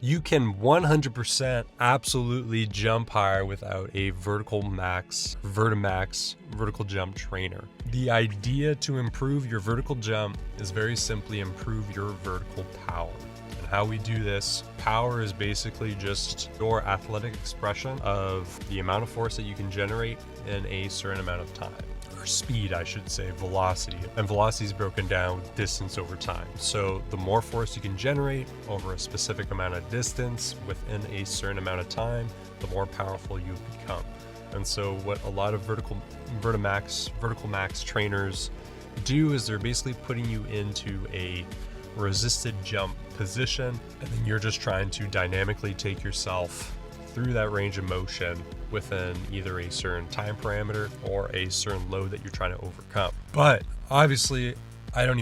You can 100% absolutely jump higher without a Vertimax vertical jump trainer. The idea to improve your vertical jump is very simply improve your vertical power. And how we do this, power is basically just your athletic expression of the amount of force that you can generate in a certain amount of time. Or speed, I should say, velocity. And velocity is broken down with distance over time. So the more force you can generate over a specific amount of distance within a certain amount of time, the more powerful you become. And so what a lot of vertical max trainers do is they're basically putting you into a resisted jump position, and then you're just trying to dynamically take yourself through that range of motion within either a certain time parameter or a certain load that you're trying to overcome. But obviously, I'm not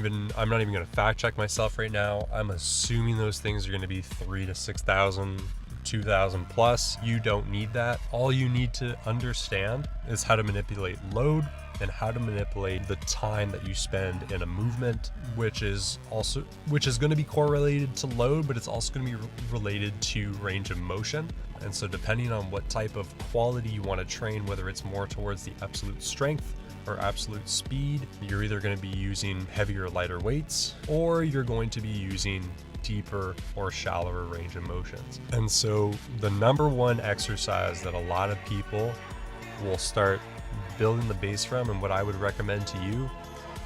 even going to fact check myself right now. I'm assuming those things are going to be 3,000 to 6,000, 2,000 plus. You don't need that. All you need to understand is how to manipulate load and how to manipulate the time that you spend in a movement, which is going to be correlated to load, but it's also going to be related to range of motion. And so depending on what type of quality you want to train, whether it's more towards the absolute strength or absolute speed, you're either going to be using heavier or lighter weights, or you're going to be using deeper or shallower range of motions. And so the number one exercise that a lot of people will start building the base from, and what I would recommend to you,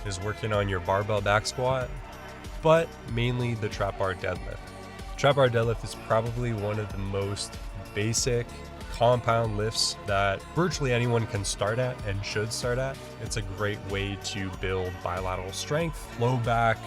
is working on your barbell back squat, but mainly the trap bar deadlift. Trap bar deadlift is probably one of the most basic compound lifts that virtually anyone can start at and should start at. It's a great way to build bilateral strength, low back,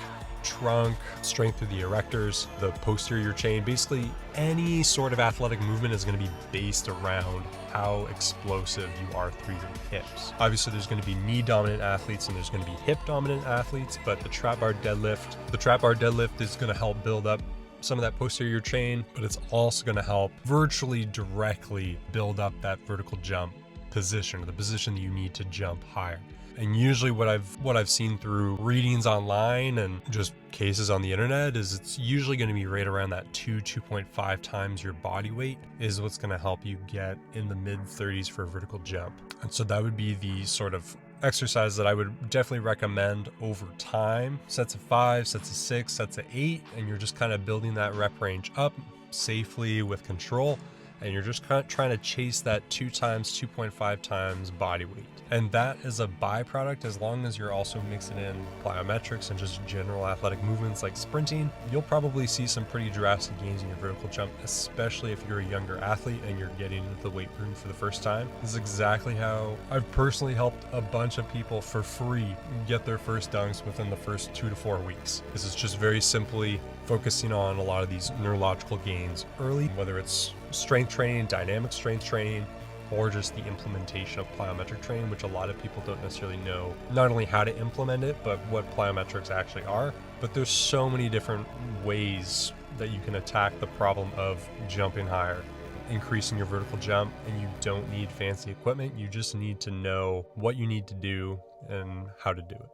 trunk, strength through the erectors, the posterior chain. Basically, any sort of athletic movement is going to be based around how explosive you are through your hips. Obviously, there's going to be knee dominant athletes and there's going to be hip dominant athletes, but the trap bar deadlift is going to help build up some of that posterior chain, but it's also going to help virtually directly build up that vertical jump position, or the position that you need to jump higher. And usually what I've seen through readings online and just cases on the internet is it's usually going to be right around that 2.5 times your body weight is what's going to help you get in the mid 30s for a vertical jump. And so that would be the sort of exercise that I would definitely recommend over time. Sets of 5, sets of 6, sets of 8, and you're just kind of building that rep range up safely with control. And you're just kind of trying to chase that 2.5 times body weight. And that is a byproduct. As long as you're also mixing in plyometrics and just general athletic movements like sprinting, you'll probably see some pretty drastic gains in your vertical jump, especially if you're a younger athlete and you're getting into the weight room for the first time. This is exactly how I've personally helped a bunch of people for free get their first dunks within the first 2 to 4 weeks. This is just very simply focusing on a lot of these neurological gains early, whether it's strength training, dynamic strength training, or just the implementation of plyometric training, which a lot of people don't necessarily know not only how to implement it, but what plyometrics actually are. But there's so many different ways that you can attack the problem of jumping higher, increasing your vertical jump, and you don't need fancy equipment. You just need to know what you need to do and how to do it.